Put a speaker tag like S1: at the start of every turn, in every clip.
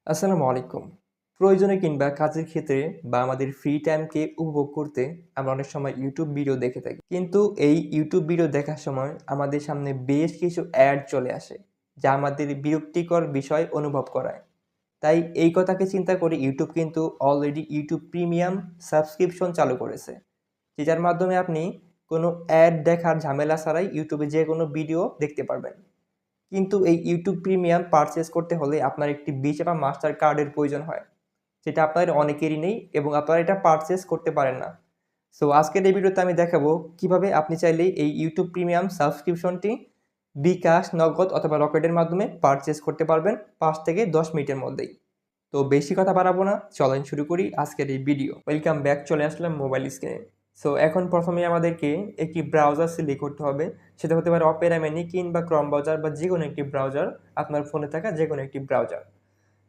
S1: আসসালামু আলাইকুম। প্রয়োজনে কিংবা কাজের ক্ষেত্রে বা আমাদের ফ্রি টাইমকে উপভোগ করতে আমরা অনেক সময় YouTube ভিডিও দেখে থাকি। কিন্তু এই YouTube ভিডিও দেখার সময় আমাদের সামনে বেশ কিছু অ্যাড চলে আসে, যা আমাদের বিরক্তিকর বিষয় অনুভব করায়। তাই এই কথাকে চিন্তা করে YouTube কিন্তু অলরেডি YouTube প্রিমিয়াম সাবস্ক্রিপশন চালু করেছে। যেটার মাধ্যমে আপনি কোনো অ্যাড দেখার ঝামেলা ছাড়াই YouTube এ যেকোনো ভিডিও দেখতে পারবেন। কিন্তু এই YouTube প্রিমিয়াম পারচেজ করতে হলে আপনার একটি ভিসা বা মাস্টার কার্ডের প্রয়োজন হয়। যেটা আপনাদের অনেকেরই নেই এবং আপনারা এটা পারচেজ করতে পারেন না। সো আজকের এই ভিডিওতে আমি দেখাবো কিভাবে আপনি চাইলেই এই YouTube প্রিমিয়াম সাবস্ক্রিপশনটি বিকাশ, নগদ অথবা রকেটের মাধ্যমে পারচেজ করতে পারবেন ৫ থেকে ১০ মিনিটের মধ্যেই। তো বেশি কথা বাড়াবো না, চলেন শুরু করি আজকের এই ভিডিও। ওয়েলকাম ব্যাক, চলে আসলাম মোবাইল স্ক্রিনে। সো এখন প্রথমে আমাদেরকে একটি ব্রাউজার সিলেক্ট করতে হবে। সেটা হতে পারে অপেরা মিনি কিংবা ক্রোম ব্রাউজার বা যেকোনো একটি ব্রাউজার, আপনার ফোনে থাকা যেকোনো একটি ব্রাউজার।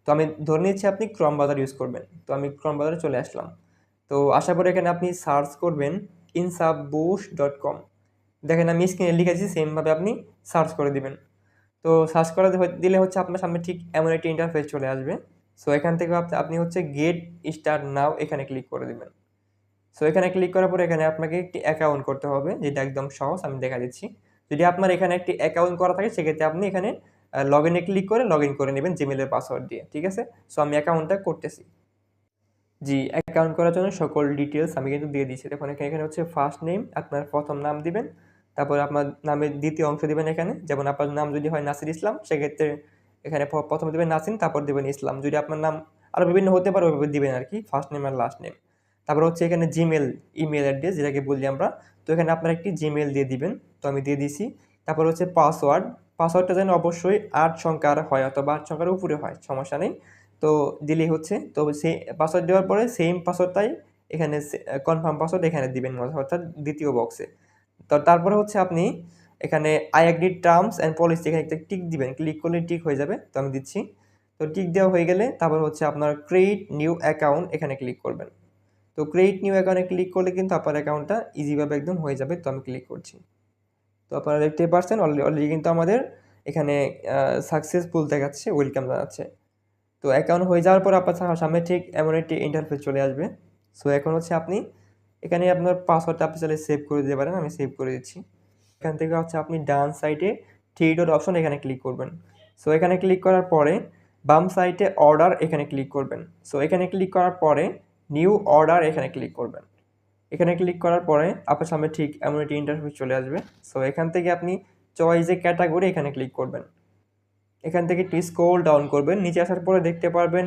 S1: তো আমি ধরে নিচ্ছি আপনি ক্রোম ব্রাউজার ইউজ করবেন। তো আমি ক্রোম ব্রাউজারে চলে আসলাম। তো আসার পরে এখানে আপনি সার্চ করবেন insubbush.com। দেখেন আমি স্ক্রিনে লিখেছি, সেমভাবে আপনি সার্চ করে দিবেন। তো সার্চ করে দিলে হচ্ছে আপনার সামনে ঠিক এমন একটি ইন্টারফেস চলে আসবে। সো এখান থেকে আপনি হচ্ছে গেট স্টার্ট নাও এখানে ক্লিক করে দিবেন। সো এখানে ক্লিক করার পরে এখানে আপনাকে একটি অ্যাকাউন্ট করতে হবে, যেটা একদম সহজ, আমি দেখা দিচ্ছি। যদি আপনার এখানে একটি অ্যাকাউন্ট করা থাকে সেক্ষেত্রে আপনি এখানে লগইনে ক্লিক করে লগইন করে নেবেন জিমেইলের পাসওয়ার্ড দিয়ে। ঠিক আছে? সো আমি অ্যাকাউন্টটা করতেছি। জি, অ্যাকাউন্ট করার জন্য সকল ডিটেইলস আমি কিন্তু দিয়ে দিচ্ছি। দেখুন এখানে হচ্ছে ফার্স্ট নেম, আপনার প্রথম নাম দিবেন। তারপরে আপনার নামের দ্বিতীয় অংশ দিবেন এখানে। যেমন আপনার নাম যদি হয় নাসির ইসলাম, সেক্ষেত্রে এখানে প্রথমে দিবেন নাসিম, তারপর দিবেন ইসলাম। যদি আপনার নাম আরো বিভিন্ন হতে পারে ওইভাবে দিবেন আরকি, ফার্স্ট নেম আর লাস্ট নেম। তারপর হচ্ছে এখানে জিমেইল, ইমেইল অ্যাড্রেস যেটাকে বলি আমরা। তো এখানে আপনার একটি জিমেইল দিয়ে দিবেন। তো আমি দিয়ে দিছি। তারপর হচ্ছে পাসওয়ার্ড। পাসওয়ার্ডটা যেন অবশ্যই ৮ সংখ্যার হয় অথবা ৮ সংখ্যার উপরে হয়, সমস্যা নেই। তো দিলেই হচ্ছে। তো পাসওয়ার্ড দেওয়ার পরে সেম পাসওয়ার্ডটাই এখানে কনফার্ম পাসওয়ার্ড এখানে দিবেন, অর্থাৎ দ্বিতীয় বক্সে। তো তারপরে হচ্ছে আপনি এখানে I agree terms and policy এখানে একটা টিক দিবেন। ক্লিক করলে টিক হয়ে যাবে। তো আমি দিচ্ছি। তো টিক দেওয়া হয়ে গেলে তারপর হচ্ছে আপনার ক্রিয়েট নিউ অ্যাকাউন্ট এখানে ক্লিক করবেন। তো ক্রিয়েট নিউ অ্যাকাউন্টে ক্লিক করলে কিন্তু আপনার অ্যাকাউন্টটা ইজিভাবে একদম হয়ে যাবে। তো আমি ক্লিক করছি। তো আপনারা দেখতেই পারছেন অলরেডি কিন্তু আমাদের এখানে সাকসেসফুল দেখাচ্ছে, ওয়েলকাম জানাচ্ছে। তো অ্যাকাউন্ট হয়ে যাওয়ার পর আপনার সামনে ঠিক এমন একটি ইন্টারফেস চলে আসবে। সো এখন হচ্ছে আপনি এখানে আপনার পাসওয়ার্ডটা আপনি চাইলে সেভ করে দিতে পারেন। আমি সেভ করে দিচ্ছি। এখান থেকে হচ্ছে আপনি ডান সাইডে 3 ডট অপশন এখানে ক্লিক করবেন। সো এখানে ক্লিক করার পরে বাম সাইডে অর্ডার এখানে ক্লিক করবেন। সো এখানে ক্লিক করার পরে নিউ অর্ডার এখানে ক্লিক করবেন। এখানে ক্লিক করার পরে আপনার সামনে ঠিক এমন একটি ইন্টারফেস চলে আসবে। সো এখান থেকে আপনি চয়েস এ ক্যাটাগরি এখানে ক্লিক করবেন। এখান থেকে একটু স্ক্রল ডাউন করবেন। নিচে আসার পরে দেখতে পারবেন,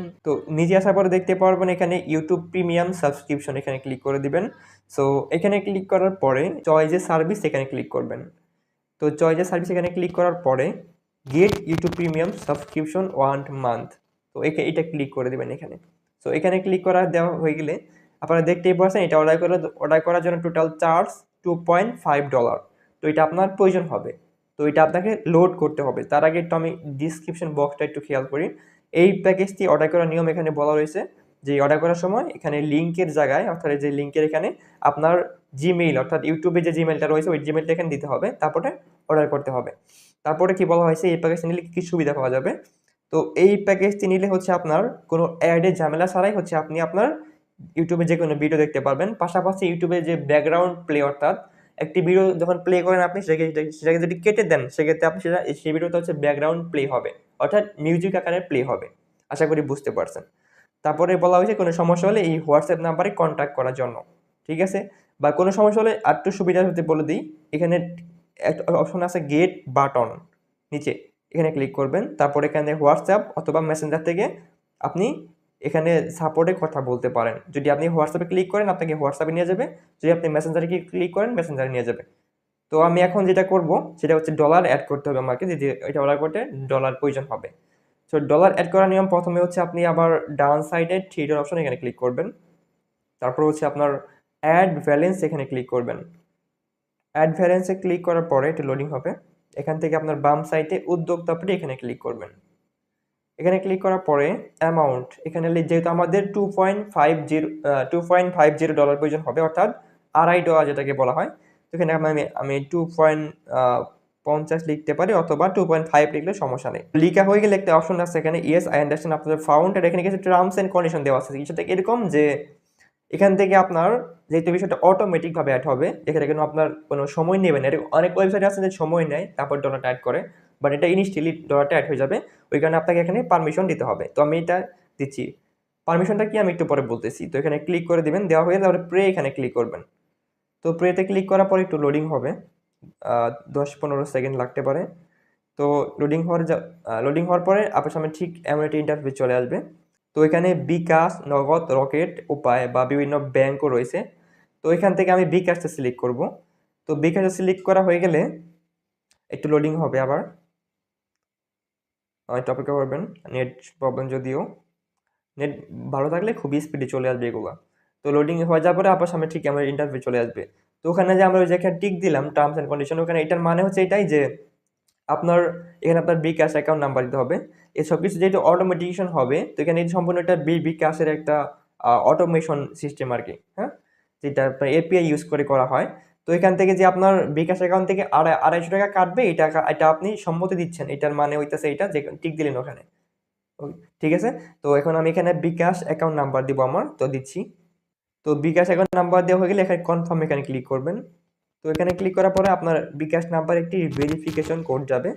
S1: নিচে আসার পরে দেখতে পারবেন এখানে YouTube প্রিমিয়াম সাবস্ক্রিপশন এখানে ক্লিক করে দিবেন। সো এখানে ক্লিক করার পরে চয়েস এ সার্ভিস এখানে ক্লিক করবেন। তো চয়েস এ সার্ভিস এখানে ক্লিক করার পরে get YouTube premium subscription 1 month. তো এটা ক্লিক করে দিবেন এখানে। সো এখানে ক্লিক করা দেওয়া হয়ে গেলে আপনারা দেখতেই পাচ্ছেন এটা অর্ডার করার জন্য টোটাল চার্জ $2.5। তো এটা আপনার প্রয়োজন হবে। তো এটা আপনাকে লোড করতে হবে। তার আগে একটু আমি ডেসক্রিপশন বক্সটা একটু খেয়াল করি। এই প্যাকেজটি অর্ডার করার নিয়ম এখানে বলা রয়েছে যে অর্ডার করার সময় এখানে লিংকের জায়গায়, অর্থাৎ এই যে লিংকের এখানে আপনার জিমেইল, অর্থাৎ ইউটিউবে যে জিমেইলটা রয়েছে ওই জিমেইলটা এখানে দিতে হবে। তারপরে অর্ডার করতে হবে। তারপরে কি বলা হয়েছে এই প্যাকেজটি নিলে কি সুবিধা পাওয়া যাবে। তো এই প্যাকেজটি নিলে হচ্ছে আপনার কোনো অ্যাডের ঝামেলা ছাড়াই হচ্ছে আপনি আপনার ইউটিউবে যেকোনো ভিডিও দেখতে পারবেন। পাশাপাশি ইউটিউবে যে ব্যাকগ্রাউন্ড প্লে, অর্থাৎ একটি ভিডিও যখন প্লে করেন আপনি সেটাকে যদি কেটে দেন সেক্ষেত্রে আপনি সেই ভিডিওটা হচ্ছে ব্যাকগ্রাউন্ড প্লে হবে, অর্থাৎ মিউজিক আকারে প্লে হবে। আশা করি বুঝতে পারছেন। তারপরে বলা হয়েছে কোনো সমস্যা হলে এই হোয়াটসঅ্যাপ নাম্বারে কন্ট্যাক্ট করার জন্য। ঠিক আছে? বা কোনো সমস্যা হলে আরেকটু সুবিধা হতে বলে দিই। এখানে একটা অপশন আছে গেট বাটন নিচে। এখানে ক্লিক করবেন। তারপর এখানে হোয়াটসঅ্যাপ অথবা মেসেঞ্জার থেকে আপনি এখানে সাপোর্টে কথা বলতে পারেন। যদি আপনি হোয়াটসঅ্যাপে ক্লিক করেন আপনাকে হোয়াটসঅ্যাপে নিয়ে যাবে। যদি আপনি মেসেঞ্জারে ক্লিক করেন মেসেঞ্জারে নিয়ে যাবে। তো আমি এখন যেটা করব সেটা হচ্ছে ডলার এড করতে হবে আমাকে, যদি এটা অর্ডার করতে ডলার প্রয়োজন হবে। সো ডলার এড করার নিয়ম প্রথমে হচ্ছে আপনি আবার ডান সাইডে 3 ডট অপশন এখানে ক্লিক করবেন। তারপর হচ্ছে আপনার অ্যাড ব্যালেন্স এখানে ক্লিক করবেন। অ্যাড ব্যালেন্সে ক্লিক করার পরে এটা লোডিং হবে। এখান থেকে আপনার বাম সাইডে উদ্যোক্তা পেটে এখানে ক্লিক করবেন। এখানে ক্লিক করার পরে অ্যামাউন্ট এখানে যেহেতু আমাদের 2.50 ডলার প্রয়োজন হবে, অর্থাৎ $2.5 যেটাকে বলা হয়। তো এখানে আমি 50 লিখতে পারি অথবা 2.5 লিখলে সমস্যা নেই। লিখা হয়ে গেলে একটা অপশন আছে এখানে ইয়েস আই আন্ডারস্ট্যান্ড আপনাদের ফাউন্ড, আর এখানে কিছু টার্মস এন্ড কন্ডিশন দেওয়া আছে। বিষয়টা এরকম যে এখান থেকে আপনার যেহেতু বিষয়টা অটোমেটিক ভাবে অ্যাড হবে, এখানে কিন্তু আপনার কোনো সময় নেবে না। অনেক ওয়েবসাইট আছে যে সময় নেয় তারপর ডলারটা অ্যাড করে, বাট এটা ইনস্ট্যান্টলি ডলারটা অ্যাড হয়ে যাবে। ওই কারণে আপনাকে এখানে পারমিশন দিতে হবে। তো আমি এটা দিচ্ছি। পারমিশনটা কি আমি একটু পরে বলতেছি। তো এখানে ক্লিক করে দিবেন, দেওয়া হয়ে তারপরে প্রে এখানে ক্লিক করবেন। তো প্রেতে ক্লিক করার পরে একটু লোডিং হবে, 10-15 সেকেন্ড লাগতে পারে। তো লোডিং হওয়ার পরে আপনার সামনে ঠিক এমন একটা ইন্টারফেস চলে আসবে। তো এখানে বিকাশ, নগদ, রকেট, উপায় বা বিভিন্ন ব্যাংকও রয়েছে। তো এখান থেকে আমি বিকাশটা সিলেক্ট করব। তো বিকাশটা সিলেক্ট করা হয়ে গেলে একটু লোডিং হবে আবার, একটু অপেক্ষা করবেন। নেট প্রবলেম যদিও, নেট ভালো থাকলে খুবই স্পিডে চলে আসবে এগুলো। তো লোডিং হয়ে যাওয়ার পরে আপনার সামনে ঠিক আমার ইন্টারফেস চলে আসবে। তো ওখানে যে আমরা ওই যে এখানে টিক দিলাম টার্মস অ্যান্ড কন্ডিশন, ওখানে এটার মানে হচ্ছে এটাই যে আপনার এখানে আপনার বিকাশ অ্যাকাউন্ট নাম্বার দিতে হবে। এই সব কিছু যেহেতু অটোমেটিকেশন হবে, তো এখানে সম্পূর্ণ একটা বিকাশের একটা অটোমেশন সিস্টেম আর কি, হ্যাঁ, যেটা আপনার এপিআই ইউজ করে করা হয়। তো এখান থেকে যে আপনার বিকাশ অ্যাকাউন্ট থেকে 250 টাকা কাটবে, এটা আপনি সম্মতি দিচ্ছেন। এটার মানে হইতেছে এটা যে টিক দিলেন ওখানে। ঠিক আছে। তো এখন আমি এখানে বিকাশ অ্যাকাউন্ট নাম্বার দিব আমার, তো দিচ্ছি। তো বিকাশ অ্যাকাউন্ট নাম্বার দেওয়া হয়ে গেলে এখানে কনফার্ম এখানে ক্লিক করবেন। তো এখানে ক্লিক করার পরে আপনার বিকাশ নাম্বার একটি ভেরিফিকেশন কোড যাবে,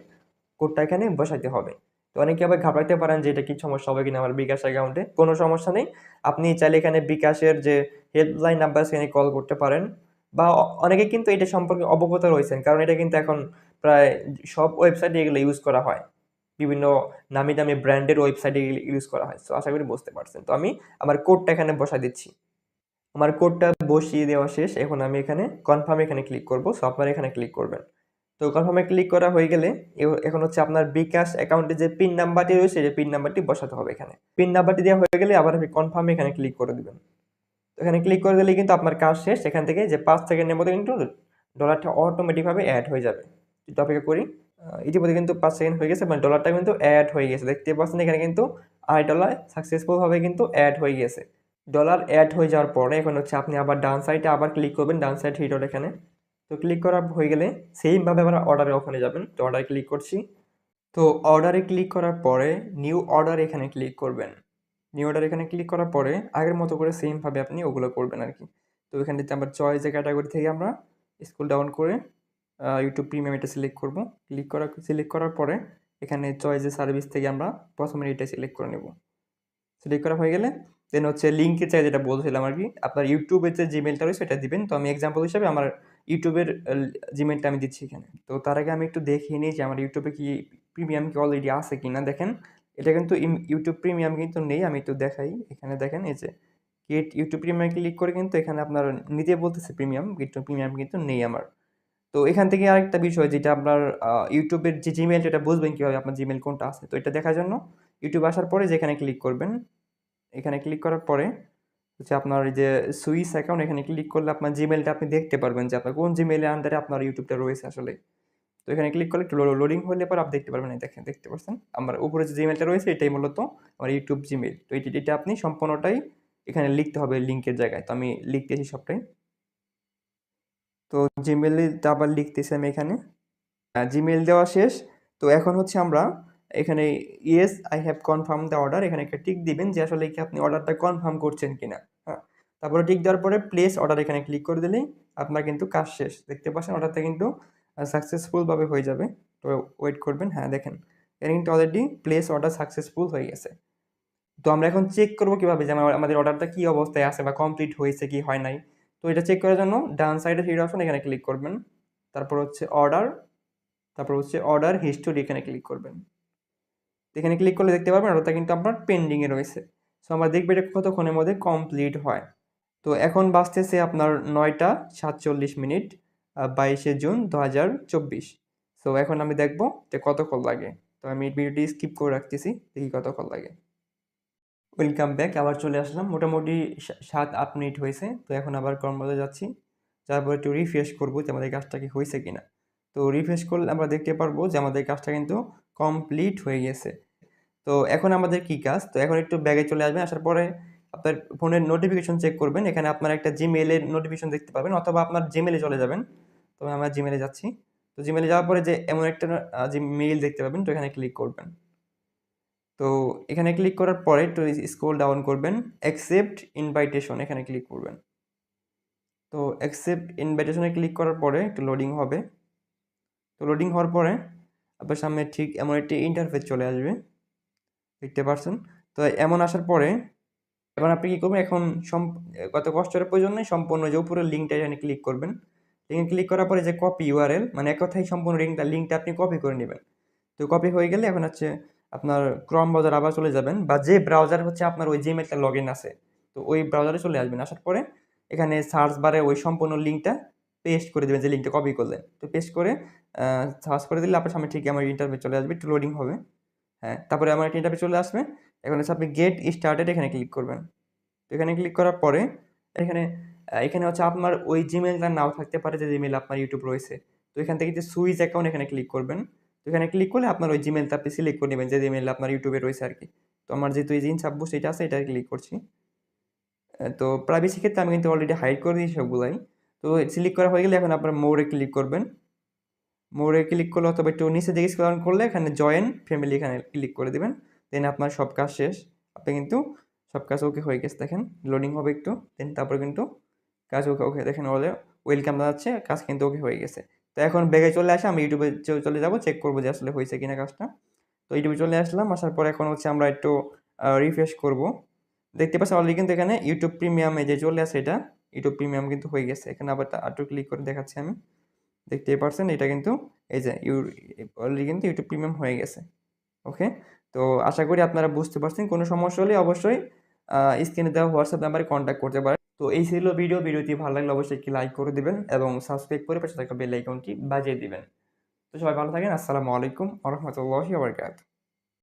S1: কোডটা এখানে বসাইতে হবে। তো অনেকে আবার ঘাবড়াইতে পারেন যে এটা কি সমস্যা হবে কিনা আমার বিকাশ অ্যাকাউন্টে। কোনো সমস্যা নেই, আপনি চাইলে এখানে বিকাশের যে হেল্পলাইন নাম্বার সেখানে কল করতে পারেন, বা অনেকে কিন্তু এটা সম্পর্কে অবগত রয়েছেন, কারণ এটা কিন্তু এখন প্রায় সব ওয়েবসাইটে এগুলো ইউজ করা হয়। বিভিন্ন নামি দামি ব্র্যান্ডের ওয়েবসাইটে ইউজ করা হয়। সো আশা করি বুঝতে পারছেন। তো আমি আমার কোডটা এখানে বসাই দিচ্ছি। আমার কোডটা বসিয়ে দেওয়া শেষ। এখন আমি এখানে কনফার্ম এখানে ক্লিক করব। সো আপনারা এখানে ক্লিক করবেন। তো কনফার্মে ক্লিক করা হয়ে গেলে এখন হচ্ছে আপনার বিকাশ অ্যাকাউন্টে যে পিন নাম্বারটি রয়েছে, যে পিন নাম্বারটি বসাতে হবে এখানে। পিন নাম্বারটি দেওয়া হয়ে গেলে আবার আপনি কনফার্মে এখানে ক্লিক করে দিবেন। তো এখানে ক্লিক করে দিলে কিন্তু আপনার কাজ শেষ। এখান থেকে যে 5 সেকেন্ডের মধ্যে কিন্তু ডলারটা অটোমেটিকভাবে এড হয়ে যাবে। একটু অপেক্ষা করি। ইতিমধ্যে কিন্তু 5 সেকেন্ড হয়ে গেছে, মানে ডলারটা কিন্তু এড হয়ে গেছে। দেখতে পাচ্ছেন এখানে কিন্তু $2 সাকসেসফুল ভাবে কিন্তু এড হয়ে গেছে। ডলার এড হয়ে যাওয়ার পরে এখন হচ্ছে আপনি আবার ডান সাইডে আবার ক্লিক করবেন, ডান সাইড হিডর এখানে। তো ক্লিক করা হয়ে গেলে সেমভাবে আবার অর্ডারে ওখানে যাবেন। তো অর্ডারে ক্লিক করছি। তো অর্ডারে ক্লিক করার পরে নিউ অর্ডার এখানে ক্লিক করবেন। নিউ অর্ডার এখানে ক্লিক করার পরে আগের মতো করে সেমভাবে আপনি ওগুলো করবেন আর কি। তো এখানটাতে আমরা চয়েসের ক্যাটাগরি থেকে আমরা স্ক্রল ডাউন করে ইউটিউব প্রিমিয়াম এটা সিলেক্ট করব। সিলেক্ট করার পরে এখানে চয়েসের সার্ভিস থেকে আমরা প্রথমে এটা সিলেক্ট করে নেব। সিলেক্ট করা হয়ে গেলে দেন হচ্ছে লিঙ্কের চাই যেটা বলছিলাম আর কি, আপনার ইউটিউবের যে জিমেলটা রয়েছে সেটা দিবেন। তো আমি এক্সাম্পল হিসাবে আমার ইউটিউবের জিমেলটা আমি দিচ্ছি এখানে। তো তার আগে আমি একটু দেখিয়ে নিই যে আমার ইউটিউবে কি প্রিমিয়াম কি অলরেডি আছে কিনা। দেখেন এটা কিন্তু ইউটিউব প্রিমিয়াম কিন্তু নেই। আমি একটু দেখাই, এখানে দেখেন এই যে গেট ইউটিউব প্রিমিয়াম ক্লিক করে কিন্তু এখানে আপনার নিতে বলতেছে প্রিমিয়াম, ইউটিউব প্রিমিয়াম কিন্তু নেই আমার। তো এখান থেকে আরেকটা বিষয় যেটা আপনার ইউটিউবের যে জিমেল, এটা বুঝবেন কিভাবে আপনার জিমেল কোনটা আছে। তো এটা দেখার জন্য ইউটিউব আসার পরে যেখানে ক্লিক করবেন, এখানে ক্লিক করার পরে হচ্ছে আপনার এই যে সুইস অ্যাকাউন্ট, এখানে ক্লিক করলে আপনার জিমেলটা আপনি দেখতে পারবেন যে আপনার কোন জিমেইলের আন্ডারে আপনার ইউটিউবটা রয়েছে আসলে। তো এখানে ক্লিক করলে একটু লোডিং হলে পরে আপনি দেখতে পারবেন। এই দেখেন, দেখতে পাচ্ছেন আমার উপরে যে জিমেলটা রয়েছে এটাই মূলত আমার ইউটিউব জিমেইল। তো এটা আপনি সম্পূর্ণটাই এখানে লিখতে হবে লিঙ্কের জায়গায়। তো আমি লিখতেছি সবটাই। তো জিমেইলটা আবার লিখতেছি আমি এখানে। জিমেইল দেওয়া শেষ। তো এখন হচ্ছে আমরা এখানে yes I have confirm the order, এখানে একটা টিক দিবেন যে আসলে কি আপনি অর্ডারটা কনফার্ম করছেন কিনা। হ্যাঁ, তারপরে টিক দেওয়ার পরে প্লেস অর্ডার এখানে ক্লিক করে দিলেই আপনার কিন্তু কাজ শেষ। দেখতে পাচ্ছেন অর্ডারটা কিন্তু সাকসেসফুল ভাবে হয়ে যাবে। তো ওয়েট করবেন। হ্যাঁ দেখেন এখানে কিন্তু অলরেডি প্লেস অর্ডার সাকসেসফুল হয়ে গেছে। তো আমরা এখন চেক করব কিভাবে যে আমাদের অর্ডারটা কি অবস্থায় আছে বা কমপ্লিট হয়েছে কি হয় নাই। তো এটা চেক করার জন্য ডান সাইডে থ্রি অপশন এখানে ক্লিক করবেন। তারপর হচ্ছে অর্ডার হিস্টোরি এখানে ক্লিক করবেন। এখানে ক্লিক করলে দেখতে পারবেন অর্ডারটা কিন্তু আপনার পেন্ডিং এ রয়েছে। সো আমরা দেখব এটা কতক্ষণের মধ্যে কমপ্লিট হয়। তো এখন বাজতেছে আপনার 9টা 47 মিনিট, 22শে জুন 2024। সো এখন আমি দেখব যে কতক্ষণ লাগে। তো আমি ভিডিওটি স্কিপ করে রাখতেছি, দেখি কতক্ষণ লাগে। ওয়েলকাম ব্যাক, আবার চলে আসলাম। মোটামুটি 7-8 মিনিট হয়েছে। তো এখন আবার কর্মরত যাচ্ছি, তারপর একটু রিফ্রেশ করবো যে আমাদের কাজটা কি হয়েছে কিনা। তো রিফ্রেশ করলে আমরা দেখতে পারবো যে আমাদের কাজটা কিন্তু কমপ্লিট হয়ে গেছে। তো এখন আমাদের কি কাজ, তো এখন একটু ব্যাগে চলে আসবেন। আসার পরে আপনার ফোনের নোটিফিকেশন চেক করবেন। এখানে আপনার একটা জিমেইলের নোটিফিকেশন দেখতে পাবেন, অথবা আপনার জিমেইলে চলে যাবেন। তো আমরা জিমেইলে যাচ্ছি। তো জিমেইলে যাওয়ার পরে যে এমন একটা যে মেইল দেখতে পাবেন, তো এখানে ক্লিক করবেন। তো এখানে ক্লিক করার পরে একটু স্ক্রল ডাউন করবেন, অ্যাকসেপ্ট ইনভাইটেশন এখানে ক্লিক করবেন। তো অ্যাকসেপ্ট ইনভাইটেশনে ক্লিক করার পরে একটু লোডিং হবে। তো লোডিং হওয়ার পরে আপনার সামনে ঠিক এমন একটি ইন্টারফেস চলে আসবে, দেখতে পাচ্ছেন। তো এমন আসার পরে এখন আপনি কি করবেন, এখন কত কষ্টের প্রয়োজন নেই, সম্পূর্ণ যে উপরের লিঙ্কটা এখানে ক্লিক করবেন। লিঙ্কে ক্লিক করার পরে যে কপি ইউআরএল, মানে এক কথায় সম্পূর্ণ লিঙ্কটা আপনি কপি করে নেবেন। তো কপি হয়ে গেলে এখন হচ্ছে আপনার ক্রোম ব্রাউজার আবার চলে যাবেন, বা যে ব্রাউজার হচ্ছে আপনার ওই জিমেইলটা লগ ইন আছে, তো ওই ব্রাউজারে চলে আসবেন। আসার পরে এখানে সার্চ বারে ওই সম্পূর্ণ লিঙ্কটা পেস্ট করে দেবেন, যে লিঙ্কটা কপি করলেন। তো পেস্ট করে সার্চ করে দিলে আপনার সামনে ঠিক আমার ইন্টারভিউ চলে আসবে, একটু লোডিং হবে। হ্যাঁ, তারপরে আমার একটা ইন্টারভিউ চলে আসবে। এখন হচ্ছে আপনি গেট স্টার্টেড এখানে ক্লিক করবেন। তো এখানে ক্লিক করার পরে এখানে এখানে হচ্ছে আপনার ওই জিমেইলটা নাও থাকতে পারে যে জিমেইল আপনার ইউটিউব রয়েছে। তো এখান থেকে যে সুইচ অ্যাকাউন্ট এখানে ক্লিক করবেন। তো এখানে ক্লিক করলে আপনার ওই জিমেইলটা আপনি সিলেক্ট করে নেবেন, যে জিমেইল আপনার ইউটিউবে রয়েছে আরকি। তো আমার যেহেতু এই জিন সাব্বুস এটা আছে, এটায় ক্লিক করছি। তো প্রাইভেসি ক্ষেত্রে আমি কিন্তু অলরেডি হাইড করে দিয়েছি সবগুলাই। তো সিলেক্ট করা হয়ে গেলে এখন আপনার মোরে ক্লিক করবেন। মোরে ক্লিক করলে অথবা একটু নিচের দিকে স্ক্রল ডাউন করলে এখানে জয়েন ফ্যামিলি এখানে ক্লিক করে দিবেন। দেন আপনার সব কাজ শেষ। আপনি কিন্তু সব কাজ ওকে হয়ে গেছে, দেখেন লোডিং হবে একটু। দেন তারপরে কিন্তু কাজ ওকে দেখেন বলে ওয়েলকাম জানাচ্ছে, কাজ কিন্তু ওকে হয়ে গেছে। তো এখন ব্যাগে চলে আসে, আমি ইউটিউবে চলে যাব, চেক করব যে আসলে হয়েছে কিনা কাজটা। তো ইউটিউবে চলে আসলাম, আসার পর এখন হচ্ছে আমরা একটু রিফ্রেশ করব। দেখতে পাচ্ছেন অলরেডি কিন্তু এখানে ইউটিউব প্রিমিয়ামে যে চলে আসে, এটা ইউটিউব প্রিমিয়াম কিন্তু হয়ে গেছে। এখানে আবার একটু ক্লিক করে দেখাচ্ছি আমি, দেখতেই পারছেন এটা কিন্তু এই যে অলরেডি কিন্তু ইউটিউব প্রিমিয়াম হয়ে গেছে। ওকে, তো আশা করি আপনারা বুঝতে পারছেন। কোনো সমস্যা হলে অবশ্যই স্ক্রিনে দেওয়া হোয়াটসঅ্যাপ নাম্বারে কন্ট্যাক্ট করতে পারেন। তো এই ছিল ভিডিওটি ভালো লাগলে অবশ্যই একটি লাইক করে দিবেন এবং সাবস্ক্রাইব করে পাশে থাকা বেল আইকনটি বাজিয়ে দিবেন। তো সবাই ভালো থাকেন। আসসালামু আলাইকুম ওয়া রাহমাতুল্লাহি ওয়া বারাকাতুহু।